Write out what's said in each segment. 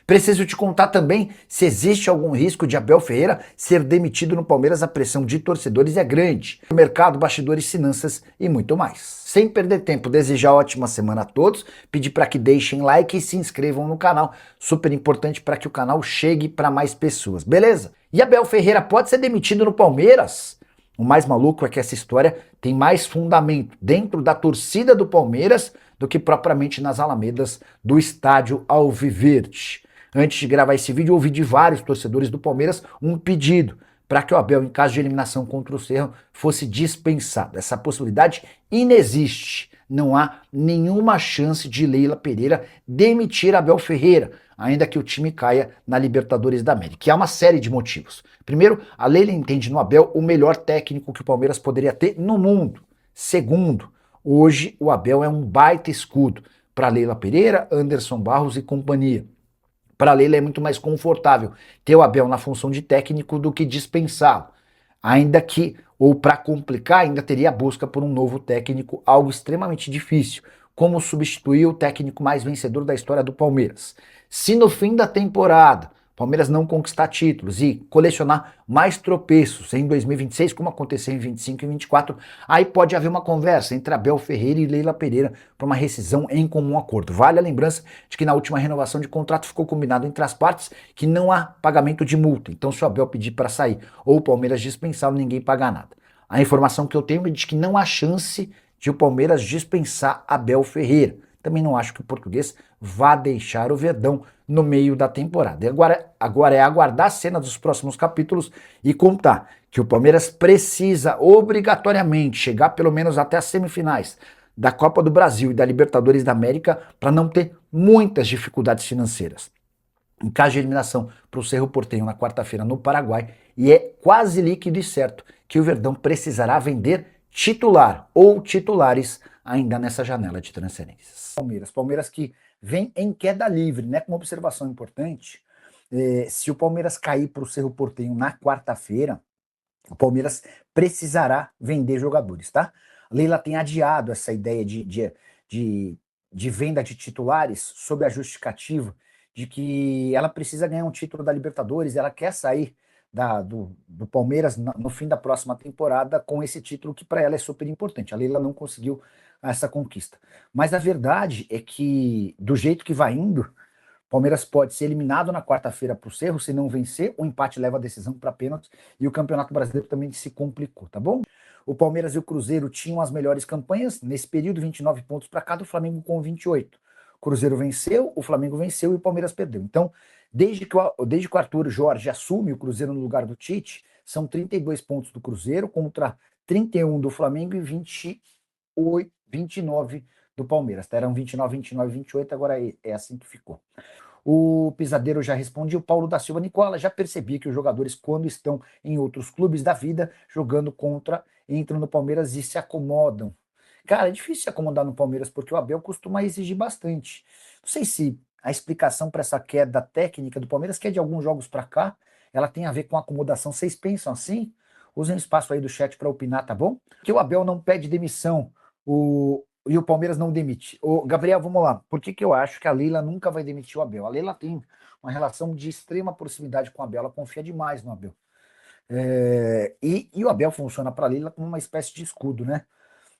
Preciso te contar também se existe algum risco de Abel Ferreira ser demitido no Palmeiras. A pressão de torcedores é grande. Mercado, bastidores, finanças e muito mais. Sem perder tempo, desejar ótima semana a todos, pedir para que deixem like e se inscrevam no canal. Super importante para que o canal chegue para mais pessoas, beleza? E Abel Ferreira pode ser demitido no Palmeiras? O mais maluco é que essa história tem mais fundamento dentro da torcida do Palmeiras do que propriamente nas alamedas do estádio Alviverde. Antes de gravar esse vídeo, eu ouvi de vários torcedores do Palmeiras um pedido para que o Abel, em caso de eliminação contra o Cerro, fosse dispensado. Essa possibilidade inexiste. Não há nenhuma chance de Leila Pereira demitir Abel Ferreira, ainda que o time caia na Libertadores da América. E há uma série de motivos. Primeiro, a Leila entende no Abel o melhor técnico que o Palmeiras poderia ter no mundo. Segundo, hoje o Abel é um baita escudo para Leila Pereira, Anderson Barros e companhia. Para a Leila é muito mais confortável ter o Abel na função de técnico do que dispensá-lo. Ainda que, ou para complicar, ainda teria a busca por um novo técnico, algo extremamente difícil. Como substituir o técnico mais vencedor da história do Palmeiras? Se no fim da temporada o Palmeiras não conquistar títulos e colecionar mais tropeços em 2026, como aconteceu em 25 e 24, aí pode haver uma conversa entre Abel Ferreira e Leila Pereira para uma rescisão em comum acordo. Vale a lembrança de que na última renovação de contrato ficou combinado entre as partes que não há pagamento de multa. Então, se o Abel pedir para sair ou o Palmeiras dispensar, ninguém paga nada. A informação que eu tenho é de que não há chance de o Palmeiras dispensar Abel Ferreira. Também não acho que o português vá deixar o Verdão no meio da temporada. E agora é aguardar a cena dos próximos capítulos e contar que o Palmeiras precisa obrigatoriamente chegar pelo menos até as semifinais da Copa do Brasil e da Libertadores da América para não ter muitas dificuldades financeiras. Em caso de eliminação para o Cerro Porteño na quarta-feira no Paraguai, e é quase líquido e certo que o Verdão precisará vender titular ou titulares ainda nessa janela de transferências. Palmeiras que vem em queda livre, né? Com uma observação importante, se o Palmeiras cair para o Cerro Porteño na quarta-feira, o Palmeiras precisará vender jogadores, tá? A Leila tem adiado essa ideia de venda de titulares sob a justificativa de que ela precisa ganhar um título da Libertadores, ela quer sair do Palmeiras no fim da próxima temporada com esse título que para ela é super importante. A Leila não conseguiu essa conquista. Mas a verdade é que, do jeito que vai indo, o Palmeiras pode ser eliminado na quarta-feira para o Cerro, se não vencer, o empate leva a decisão para pênaltis e o Campeonato Brasileiro também se complicou, tá bom? O Palmeiras e o Cruzeiro tinham as melhores campanhas, nesse período 29 pontos para cada, o Flamengo com 28. O Cruzeiro venceu, o Flamengo venceu e o Palmeiras perdeu. Então, desde que o Arthur Jorge assume o Cruzeiro no lugar do Tite, são 32 pontos do Cruzeiro contra 31 do Flamengo e 29 do Palmeiras. Eram 29, 29, 28, agora é assim que ficou. O Pisadeiro já respondia, o Paulo da Silva Nicola já percebia que os jogadores, quando estão em outros clubes da vida, jogando contra, entram no Palmeiras e se acomodam. Cara, é difícil se acomodar no Palmeiras, porque o Abel costuma exigir bastante. Não sei se a explicação para essa queda técnica do Palmeiras, que é de alguns jogos para cá, ela tem a ver com acomodação. Vocês pensam assim? Usem o espaço aí do chat para opinar, tá bom? Que o Abel não pede demissão, e o Palmeiras não demite. Gabriel, vamos lá. Por que eu acho que a Leila nunca vai demitir o Abel? A Leila tem uma relação de extrema proximidade com o Abel, ela confia demais no Abel. E o Abel funciona para a Leila como uma espécie de escudo, né?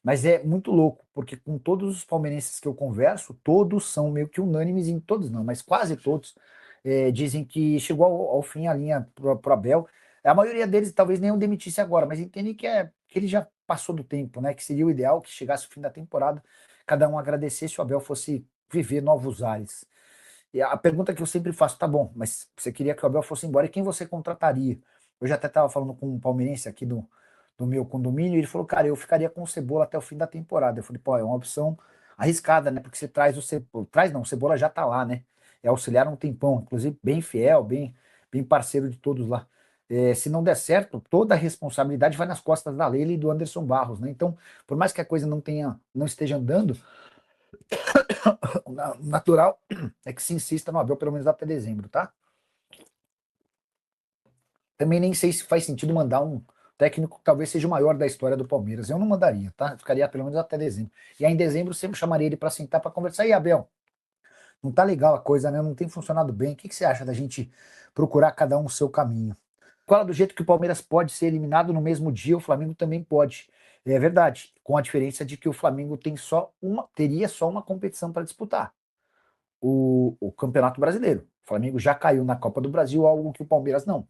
Mas é muito louco, porque com todos os palmeirenses que eu converso, todos são meio que unânimes, em todos não, mas quase todos, dizem que chegou ao fim a linha pro Abel. A maioria deles talvez nem o demitisse agora, mas entendem que ele já passou do tempo, né? Que seria o ideal que chegasse o fim da temporada, cada um agradecesse, o Abel fosse viver novos ares. E a pergunta que eu sempre faço, tá bom, mas você queria que o Abel fosse embora, e quem você contrataria? Eu já até estava falando com um palmeirense aqui do meu condomínio, e ele falou, cara, eu ficaria com o Cebola até o fim da temporada. Eu falei, pô, é uma opção arriscada, né? Porque você traz o Cebola, traz não, o Cebola já tá lá, né? É auxiliar um tempão, inclusive bem fiel, bem parceiro de todos lá. Se não der certo, toda a responsabilidade vai nas costas da Leila e do Anderson Barros, né? Então, por mais que a coisa não esteja andando, o natural é que se insista no Abel pelo menos até dezembro, tá? Também nem sei se faz sentido mandar um técnico que talvez seja o maior da história do Palmeiras. Eu não mandaria, tá? Eu ficaria pelo menos até dezembro. E aí em dezembro sempre chamaria ele para sentar para conversar. E Abel, Não tá legal a coisa, né? Não tem funcionado bem. O que você acha da gente procurar cada um o seu caminho? Fala do jeito que o Palmeiras pode ser eliminado no mesmo dia, o Flamengo também pode. É verdade, com a diferença de que o Flamengo teria só uma competição para disputar, o Campeonato Brasileiro. O Flamengo já caiu na Copa do Brasil, algo que o Palmeiras não.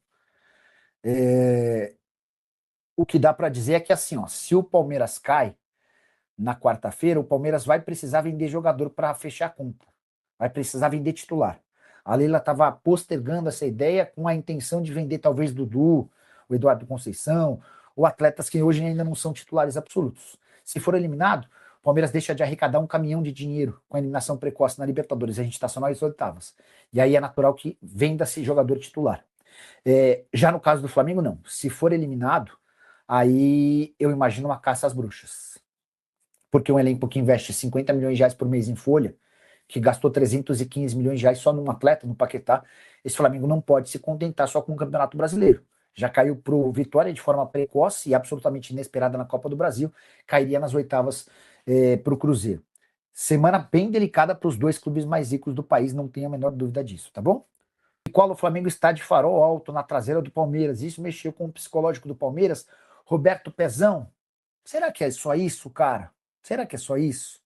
O que dá para dizer é que assim, ó, se o Palmeiras cai na quarta-feira, o Palmeiras vai precisar vender jogador para fechar a conta. Vai precisar vender titular. A Leila estava postergando essa ideia com a intenção de vender talvez Dudu, o Eduardo Conceição, ou atletas que hoje ainda não são titulares absolutos. Se for eliminado, o Palmeiras deixa de arrecadar um caminhão de dinheiro com a eliminação precoce na Libertadores. A gente está só nas oitavas. E aí é natural que venda-se jogador titular. Já no caso do Flamengo, não. Se for eliminado, aí eu imagino uma caça às bruxas. Porque um elenco que investe 50 milhões de reais por mês em folha, que gastou 315 milhões de reais só num atleta, no Paquetá, esse Flamengo não pode se contentar só com o Campeonato Brasileiro. Já caiu para o Vitória de forma precoce e absolutamente inesperada na Copa do Brasil, cairia nas oitavas para o Cruzeiro. Semana bem delicada para os dois clubes mais ricos do país, não tenho a menor dúvida disso, tá bom? E qual o Flamengo está de farol alto na traseira do Palmeiras? Isso mexeu com o psicológico do Palmeiras. Roberto Pezão, será que é só isso, cara? Será que é só isso?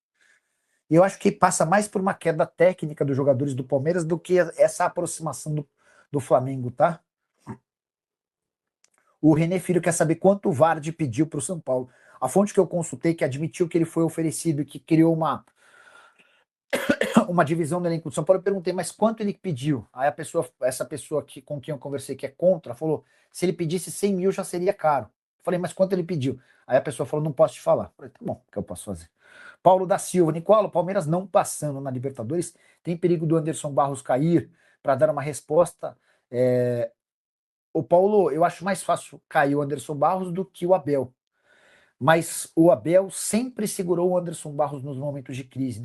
E eu acho que passa mais por uma queda técnica dos jogadores do Palmeiras do que essa aproximação do Flamengo, tá? O René Filho quer saber quanto o Vardy pediu para o São Paulo. A fonte que eu consultei, que admitiu que ele foi oferecido e que criou uma divisão no elenco do São Paulo, eu perguntei, mas quanto ele pediu? Aí essa pessoa com quem eu conversei, que é contra, falou, se ele pedisse 100 mil já seria caro. Eu falei, mas quanto ele pediu? Aí a pessoa falou, não posso te falar. Eu falei, tá bom, o que eu posso fazer? Paulo da Silva, Nicola, o Palmeiras não passando na Libertadores, tem perigo do Anderson Barros cair para dar uma resposta? O Paulo, eu acho mais fácil cair o Anderson Barros do que o Abel. Mas o Abel sempre segurou o Anderson Barros nos momentos de crise.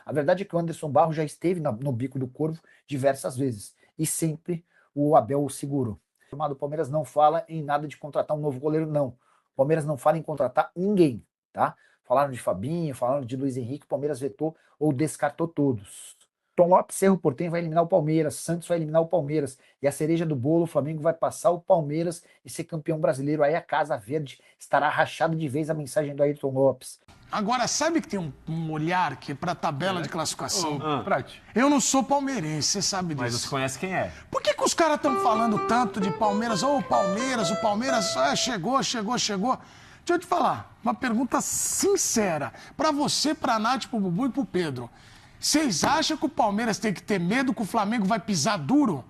A verdade é que o Anderson Barros já esteve no bico do corvo diversas vezes. E sempre o Abel o segurou. O Palmeiras não fala em nada de contratar um novo goleiro, não. O Palmeiras não fala em contratar ninguém, tá? Falaram de Fabinho, falaram de Luiz Henrique, o Palmeiras vetou ou descartou todos. Tom Lopes, Cerro Porteño vai eliminar o Palmeiras, Santos vai eliminar o Palmeiras, e a cereja do bolo, o Flamengo vai passar o Palmeiras e ser campeão brasileiro. Aí a Casa Verde estará rachada de vez, a mensagem do Ayrton Lopes. Agora, sabe que tem um olhar que é pra tabela de classificação? Eu não sou palmeirense, você sabe disso. Mas você conhece quem é. Por que os caras estão falando tanto de Palmeiras? O Palmeiras chegou. Deixa eu te falar, uma pergunta sincera. Pra você, pra Nath, pro Bubu e pro Pedro. Vocês acham que o Palmeiras tem que ter medo que o Flamengo vai pisar duro?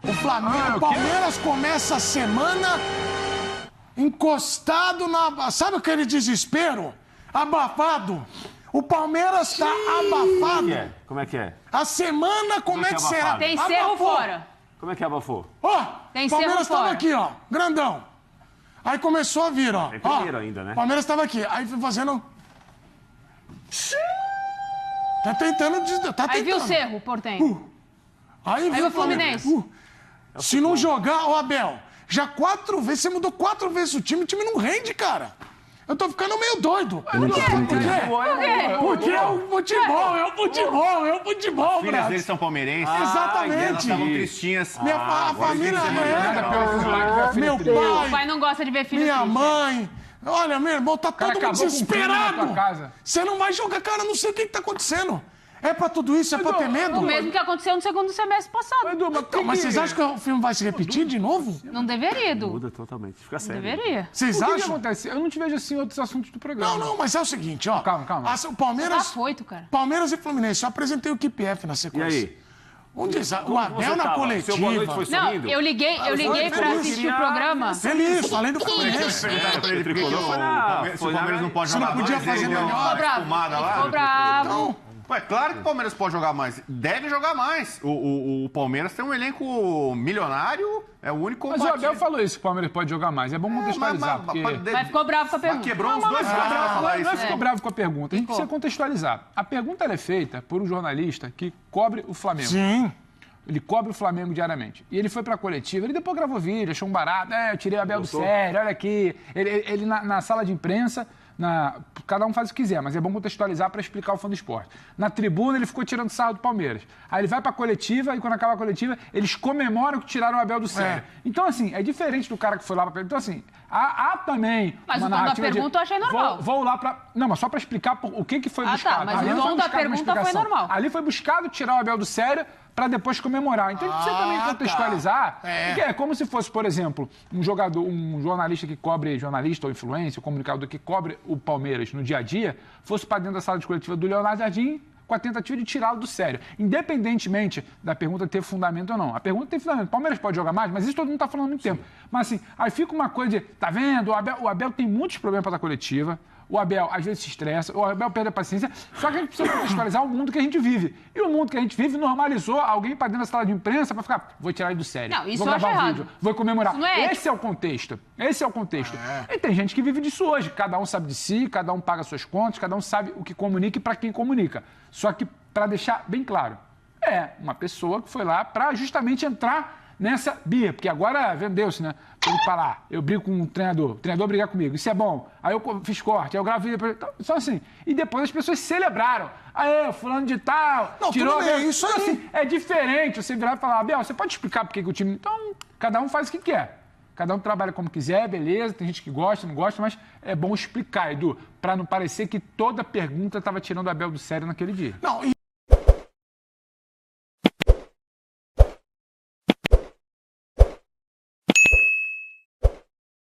O Palmeiras começa a semana encostado na... Sabe aquele desespero? Abafado. O Palmeiras tá abafado. Como é que é? A semana, como é que será? Tem Cerro fora. Como é que abafou? Tem O Palmeiras Cerro tava fora. aqui, ó, grandão. Aí começou a vir, ó. Tem primeiro ainda, né? O Palmeiras tava aqui. Aí foi fazendo... Tá tentando... Aí viu o Cerro, Porteño. Aí o Fluminense. Se não jogar, ô Abel, já 4 vezes, você mudou 4 vezes o time não rende, cara. Eu tô ficando meio doido. Por quê? Porque é o futebol, é o futebol, As filhas deles são palmeirenses. Exatamente. Elas estavam tristinhas. A família meu O pai, pai não gosta de ver filho minha triste. mãe. Olha, meu irmão, tá todo mundo desesperado. casa. Você não vai jogar, cara, eu não sei o que tá acontecendo. É pra tudo isso? É pra ter medo? O mesmo que aconteceu no segundo semestre passado. Edu, Mas vocês acham que o filme vai se repetir de novo? Não deveria, Edu. Muda totalmente. Fica Não sério. deveria. Vocês O que acham? acontece? Eu não te vejo assim em outros assuntos do programa. Não, mas é o seguinte, ó. Calma. O Tá Palmeiras, afoito, cara. Palmeiras e Fluminense. Eu apresentei o KPF na E sequência. aí? O Abel na coletiva. Seu boa noite foi Não, sorrindo? eu liguei pra feliz. assistir o programa. Feliz, além do Fluminense. Perguntaram pra ele por que Tricolor foi na- se o Palmeiras não pode Você não jogar podia mais, fazer ele deu melhor. uma Ficou bravo. espumada lá. Ficou bravo. Ué, claro que o Palmeiras pode jogar mais. Deve jogar mais. O Palmeiras tem um elenco milionário, é o único Mas o Abel falou isso, que o Palmeiras pode jogar mais. É bom contextualizar, porque... Mas ficou bravo com a pergunta. Quebrou os dois caras pra falar Não isso. ficou bravo com a pergunta. A gente precisa contextualizar. A pergunta ela é feita por um jornalista que cobre o Flamengo. Sim. Ele cobre o Flamengo diariamente. E ele foi pra coletiva, ele depois gravou vídeo, achou um barato. Eu tirei o Abel do sério, olha aqui. Ele na sala de imprensa, Cada um faz o que quiser, mas é bom contextualizar para explicar o fã do esporte. Na tribuna, ele ficou tirando sarro do Palmeiras. Aí ele vai para a coletiva e, quando acaba a coletiva, eles comemoram que tiraram o Abel do sério. Então, assim, é diferente do cara que foi lá para... Então, assim, há também Mas uma o tom da narrativa pergunta eu achei normal. Vou lá para... Não, mas só para explicar o que foi buscado. Tá, mas Ali o não tom foi da buscado uma pergunta foi explicação. normal. Ali foi buscado tirar o Abel do sério para depois comemorar. Então, a gente precisa também contextualizar. Porque é como se fosse, por exemplo, um jornalista que cobre, jornalista ou influencer, comunicador que cobre o Palmeiras no dia a dia, fosse para dentro da sala de coletiva do Leonardo Jardim com a tentativa de tirá-lo do sério. Independentemente da pergunta ter fundamento ou não. A pergunta tem fundamento. O Palmeiras pode jogar mais, mas isso todo mundo está falando há muito tempo. Mas assim, aí fica uma coisa de, tá vendo? O Abel tem muitos problemas para dar coletiva. O Abel, às vezes, se estressa, o Abel perde a paciência, só que a gente precisa contextualizar o mundo que a gente vive. E o mundo que a gente vive normalizou alguém para dentro da sala de imprensa para ficar, vou tirar ele do sério, Não, isso vou eu acho gravar um errado. vídeo, vou comemorar. Isso não é Esse é o contexto. Esse é o contexto. E tem gente que vive disso hoje. Cada um sabe de si, cada um paga suas contas, cada um sabe o que comunica e para quem comunica. Só que, para deixar bem claro, é uma pessoa que foi lá para justamente entrar nessa birra, porque agora vendeu-se, né? Ele falar, eu brigo com o treinador brigar comigo, isso é bom. Aí eu fiz corte, aí eu gravei, então, só assim. E depois as pessoas celebraram. Aí, fulano de tal, Não, tirou... tudo bem, isso aí. Então, assim, é diferente você virar e falar, Abel, você pode explicar por que o time... Então, cada um faz o que quer. Cada um trabalha como quiser, beleza, tem gente que gosta, não gosta, mas é bom explicar, Edu, para não parecer que toda pergunta estava tirando o Abel do sério naquele dia. Não,